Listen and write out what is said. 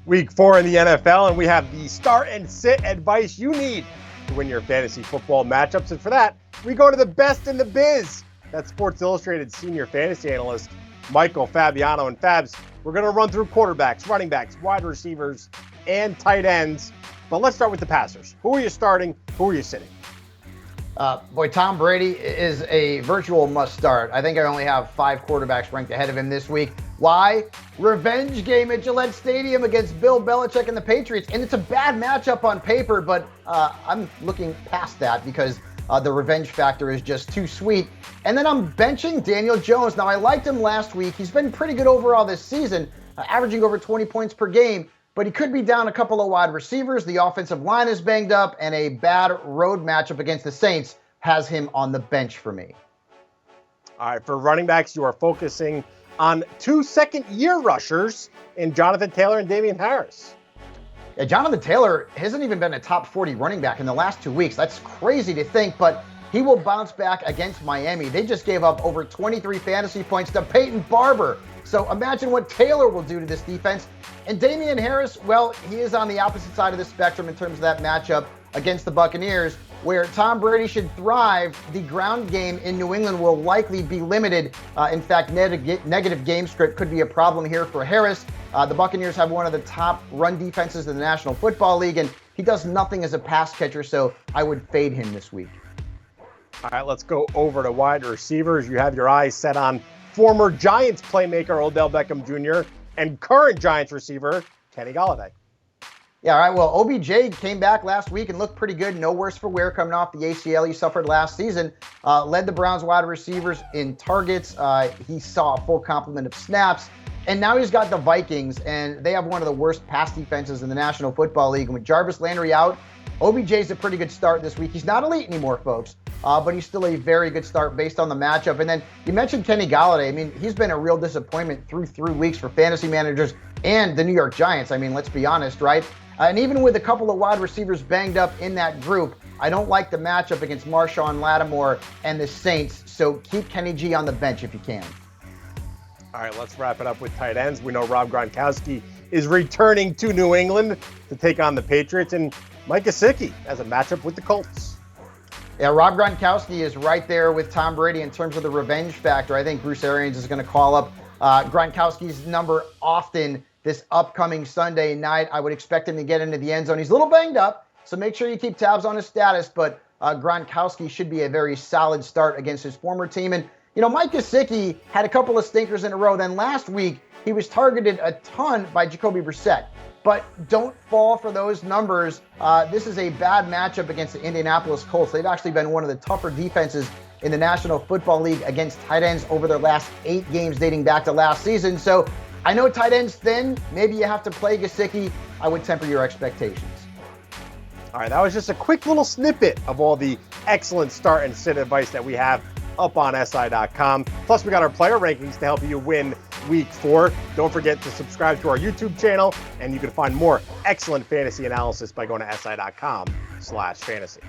Week 4 in the NFL, and we have the start and sit advice you need to win your fantasy football matchups. And for that, we go to the best in the biz. That's Sports Illustrated senior fantasy analyst Michael Fabiano. And Fabs, we're going to run through quarterbacks, running backs, wide receivers, and tight ends. But let's start with the passers. Who are you starting? Who are you sitting? Tom Brady is a virtual must start. I think I only have 5 quarterbacks ranked ahead of him this week. Why? Revenge game at Gillette Stadium against Bill Belichick and the Patriots. And it's a bad matchup on paper, but I'm looking past that because the revenge factor is just too sweet. And then I'm benching Daniel Jones. Now, I liked him last week. He's been pretty good overall this season, averaging over 20 points per game. But he could be down a couple of wide receivers. The offensive line is banged up, and a bad road matchup against the Saints has him on the bench for me. All right, for running backs, you are focusing on 2 second-year rushers in Jonathan Taylor and Damien Harris. Yeah, Jonathan Taylor hasn't even been a top 40 running back in the last 2 weeks. That's crazy to think, but he will bounce back against Miami. They just gave up over 23 fantasy points to Peyton Barber. So imagine what Taylor will do to this defense. And Damien Harris, well, he is on the opposite side of the spectrum in terms of that matchup against the Buccaneers, where Tom Brady should thrive. The ground game in New England will likely be limited. In fact, negative game script could be a problem here for Harris. The Buccaneers have one of the top run defenses in the National Football League, and he does nothing as a pass catcher, so I would fade him this week. All right, let's go over to wide receivers. You have your eyes set on former Giants playmaker Odell Beckham Jr. and current Giants receiver Kenny Golladay. Yeah, all right. Well, OBJ came back last week and looked pretty good. No worse for wear coming off the ACL he suffered last season. Led the Browns wide receivers in targets. He saw a full complement of snaps. And now he's got the Vikings, and they have one of the worst pass defenses in the National Football League. And with Jarvis Landry out, OBJ's a pretty good start this week. He's not elite anymore, folks, but he's still a very good start based on the matchup. And then you mentioned Kenny Golladay. I mean, he's been a real disappointment through 3 weeks for fantasy managers and the New York Giants. I mean, let's be honest, right? And even with a couple of wide receivers banged up in that group, I don't like the matchup against Marshawn Lattimore and the Saints. So keep Kenny G on the bench if you can. All right, let's wrap it up with tight ends. We know Rob Gronkowski is returning to New England to take on the Patriots, and Mike Gesicki has a matchup with the Colts. Yeah, Rob Gronkowski is right there with Tom Brady in terms of the revenge factor. I think Bruce Arians is going to call up Gronkowski's number often this upcoming Sunday night. I would expect him to get into the end zone. He's a little banged up, so make sure you keep tabs on his status, but Gronkowski should be a very solid start against his former team. And, you know, Mike Gesicki had a couple of stinkers in a row. Then last week, he was targeted a ton by Jacoby Brissett. But don't fall for those numbers. This is a bad matchup against the Indianapolis Colts. They've actually been one of the tougher defenses in the National Football League against tight ends over their last 8 games dating back to last season. So I know tight end's thin. Maybe you have to play Gesicki. I would temper your expectations. All right, that was just a quick little snippet of all the excellent start and sit advice that we have up on SI.com. Plus, we got our player rankings to help you win Week 4. Don't forget to subscribe to our YouTube channel, and you can find more excellent fantasy analysis by going to SI.com/fantasy.